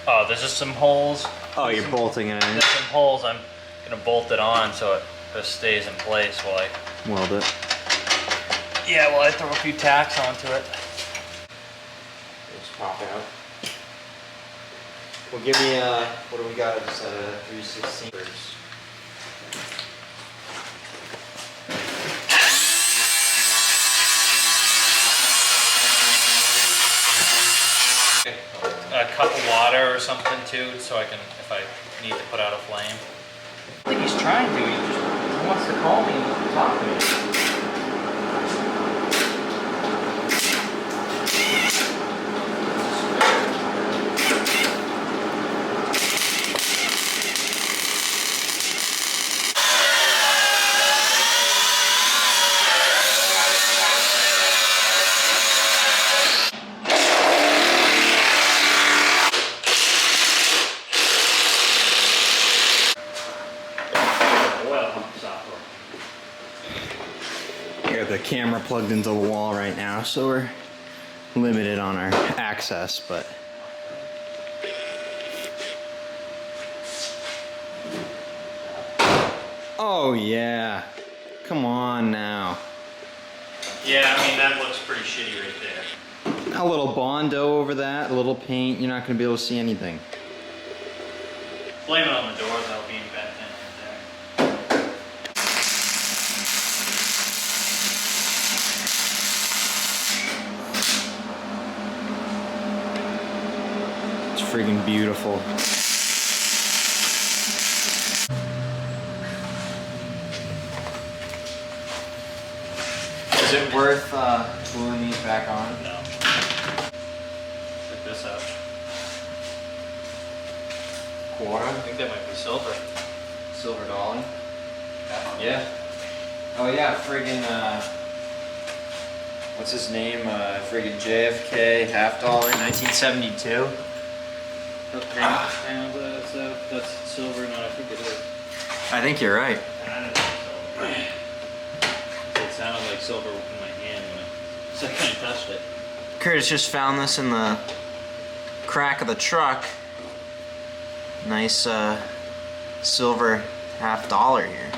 Oh, there's just some holes. Oh, you're bolting it in. There's some holes. I'm gonna bolt it on so it just stays in place while I weld it. Yeah, well, I throw a few tacks onto it. Just pop out. Well, give me what do we got? Just 3/16. A cup of water or something too, so I can, if I need to put out a flame. I think he's trying to. He wants to call me and talk to me. I got the camera plugged into the wall right now, so we're limited on our access, but oh yeah, come on now. Yeah, I mean, that looks pretty shitty right there. A little bondo over that, a little paint, you're not going to be able to see anything. Blame it on the doors, that'll be bent in right there. It's freaking beautiful. Is it worth gluing these back on? No. Check this out. Quarter? I think that might be silver. Silver dollar? Yeah. Oh yeah, friggin' what's his name? Friggin' JFK, $50, 1972. That's silver, no, I think it is. I think you're right. It sounded like silver in my hand when the second I touched it. Curtis just found this in the crack of the truck. Nice silver $50 here.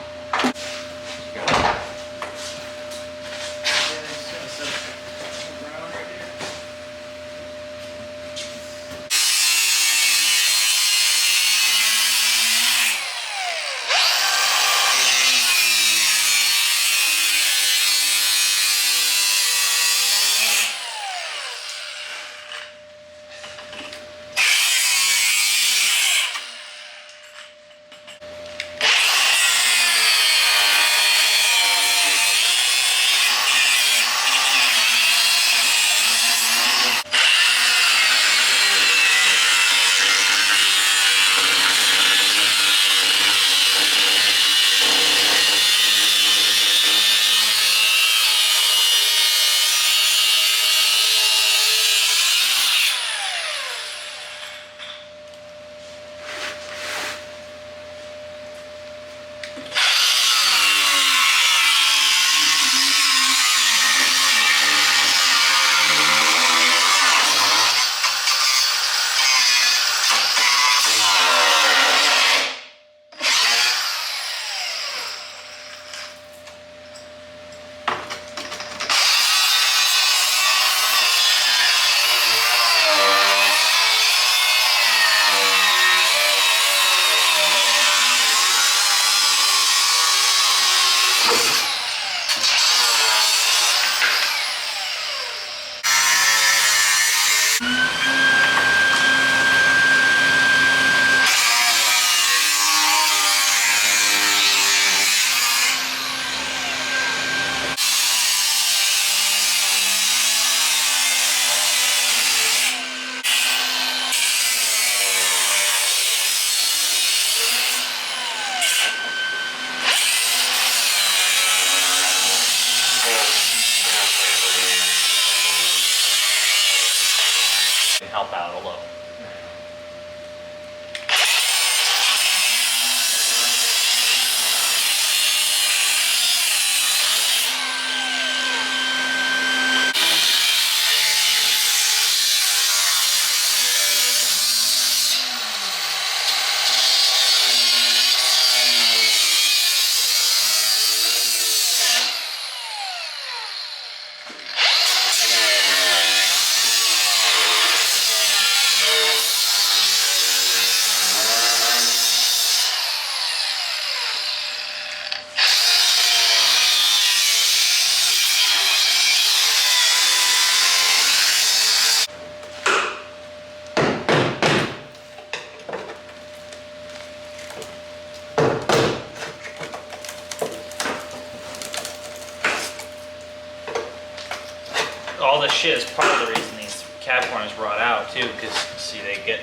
shit is part of the reason these cab corners rot out too, because see, they get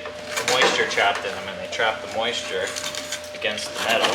moisture trapped in them and they trap the moisture against the metal.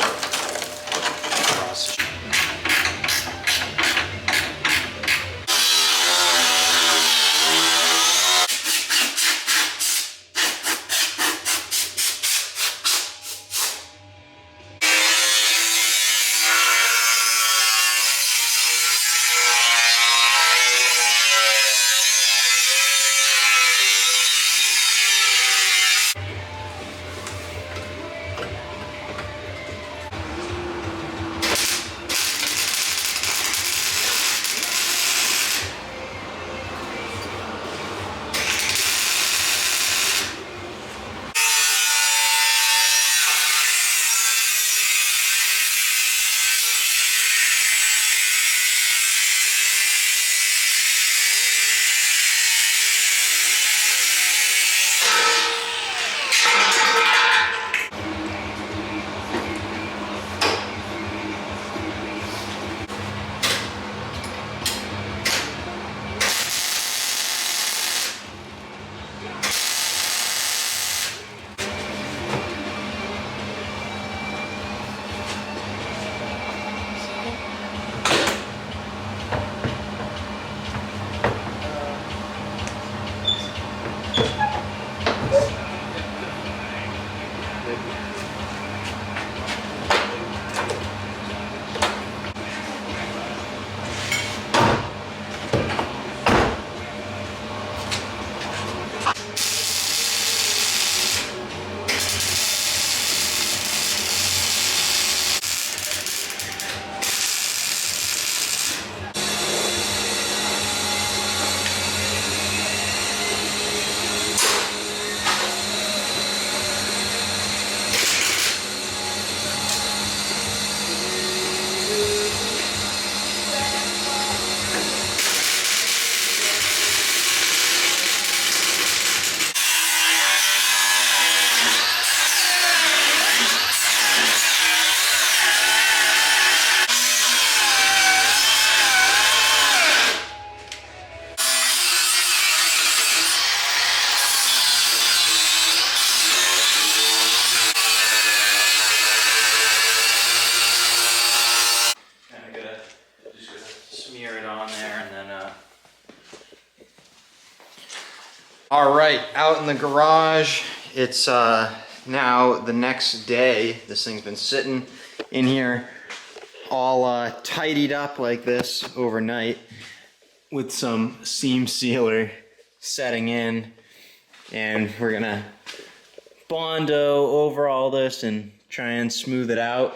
All right, out in the garage. It's now the next day. This thing's been sitting in here all tidied up like this overnight with some seam sealer setting in, and we're gonna bondo over all this and try and smooth it out.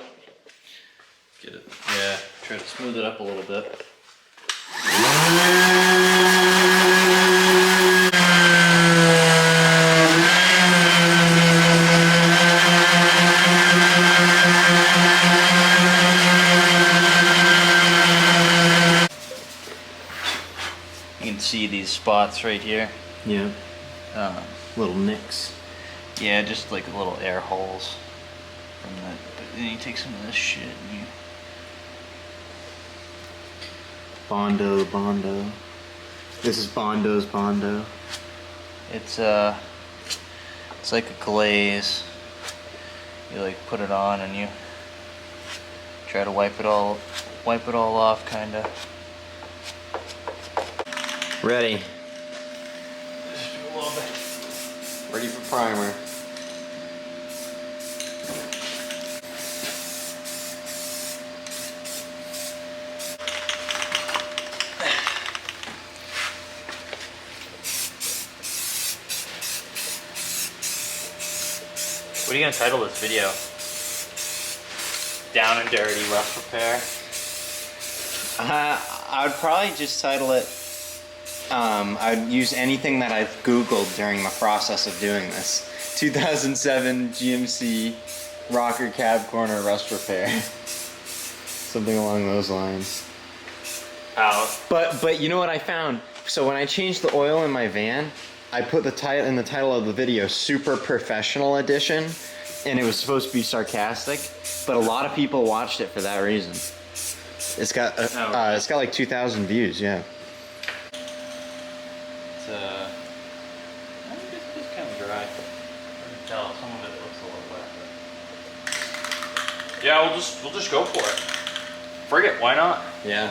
Get it, yeah, try to smooth it up a little bit. You can see these spots right here. Yeah. Little nicks. Yeah, just like little air holes from that. But then you take some of this shit and you Bondo. This is Bondo's Bondo. it's like a glaze. You like put it on and you try to wipe it all off, kinda. Ready. Just do a little bit. Ready for primer. What are you gonna title this video? Down and dirty, rough repair. I would probably just title it, I'd use anything that I've Googled during the process of doing this. 2007 GMC rocker cab corner rust repair. Something along those lines. How? But you know what I found? So when I changed the oil in my van, I put the title in the title of the video, Super Professional Edition, and it was supposed to be sarcastic, but a lot of people watched it for that reason. It's got like 2,000 views, yeah. Yeah, we'll just go for it. Frig it, why not? Yeah.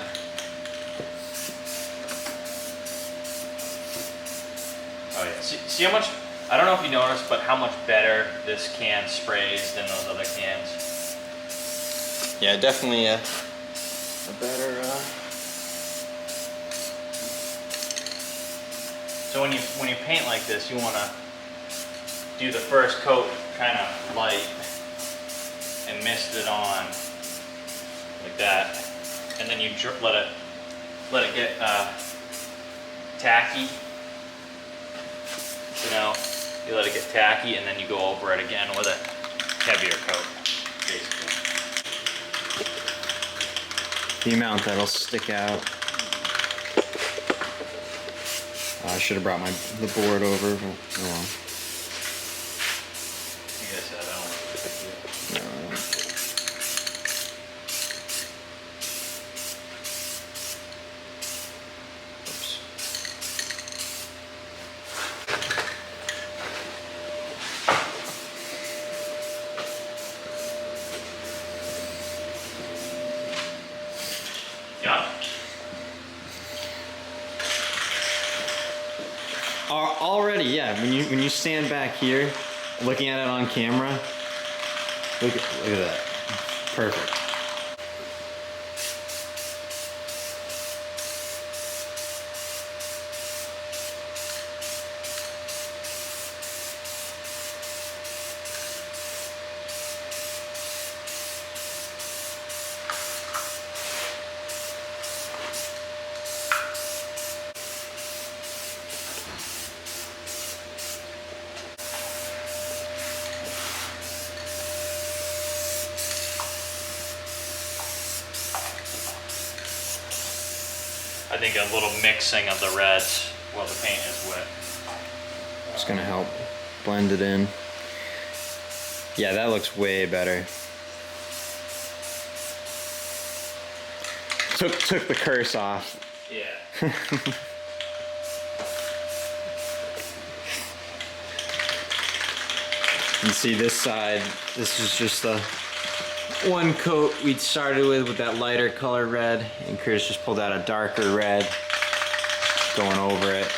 Oh yeah. See how much? I don't know if you noticed, but how much better this can sprays than those other cans. Yeah, definitely a better. So when you paint like this, you want to do the first coat kind of light and mist it on like that, and then you let it get tacky. You know, you let it get tacky, and then you go over it again with a heavier coat, basically. The amount that'll stick out. I should have brought the board over, but oh well. You guys said I don't. No, I don't. Oops. Yeah. Already, yeah. When you stand back here, looking at it on camera, look at that. Perfect. I think a little mixing of the reds while the paint is wet. It's gonna help blend it in. Yeah, that looks way better. Took the curse off. Yeah. You see this side, this is just the one coat we started with that lighter color red, and Chris just pulled out a darker red going over it,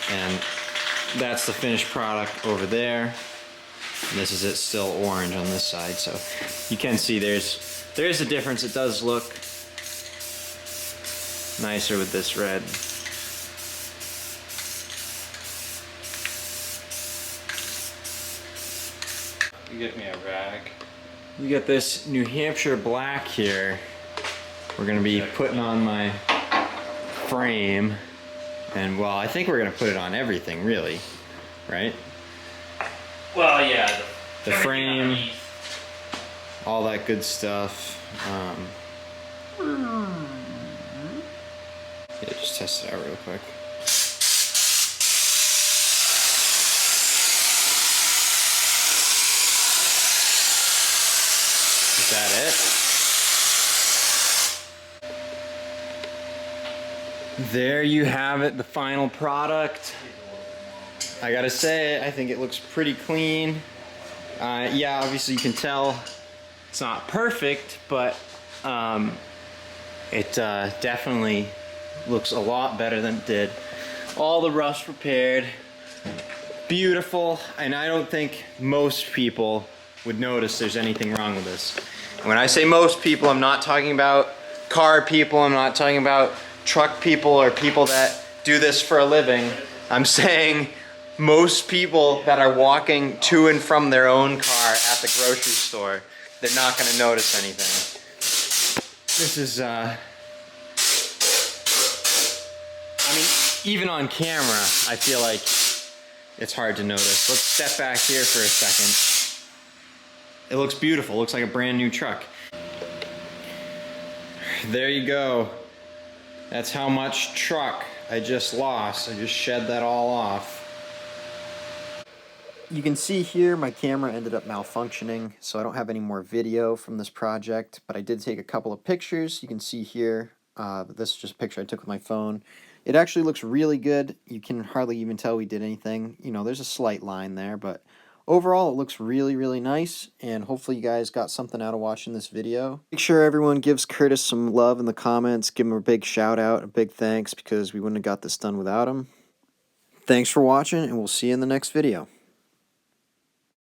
and that's the finished product over there. And this is it, still orange on this side, so you can see there's a difference. It does look nicer with this red. You get me a rag. You get this New Hampshire black here. We're gonna be putting on my frame, and well, I think we're gonna put it on everything, really, right? Well, yeah. The frame, all that good stuff. Yeah, just test it out real quick. Is that it? There you have it, the final product. I gotta say, I think it looks pretty clean. Yeah, obviously you can tell it's not perfect, but it definitely looks a lot better than it did. All the rust repaired, beautiful, and I don't think most people would notice there's anything wrong with this. When I say most people, I'm not talking about car people, I'm not talking about truck people or people that do this for a living. I'm saying most people that are walking to and from their own car at the grocery store, they're not going to notice anything. This is, I mean, even on camera, I feel like it's hard to notice. Let's step back here for a second. It looks beautiful. It looks like a brand new truck. There you go. That's how much truck I just lost. I just shed that all off. You can see here my camera ended up malfunctioning, so I don't have any more video from this project, but I did take a couple of pictures. You can see here, this is just a picture I took with my phone. It actually looks really good. You can hardly even tell we did anything. You know, there's a slight line there, but overall, it looks really, really nice, and hopefully you guys got something out of watching this video. Make sure everyone gives Curtis some love in the comments. Give him a big shout out, a big thanks, because we wouldn't have got this done without him. Thanks for watching, and we'll see you in the next video.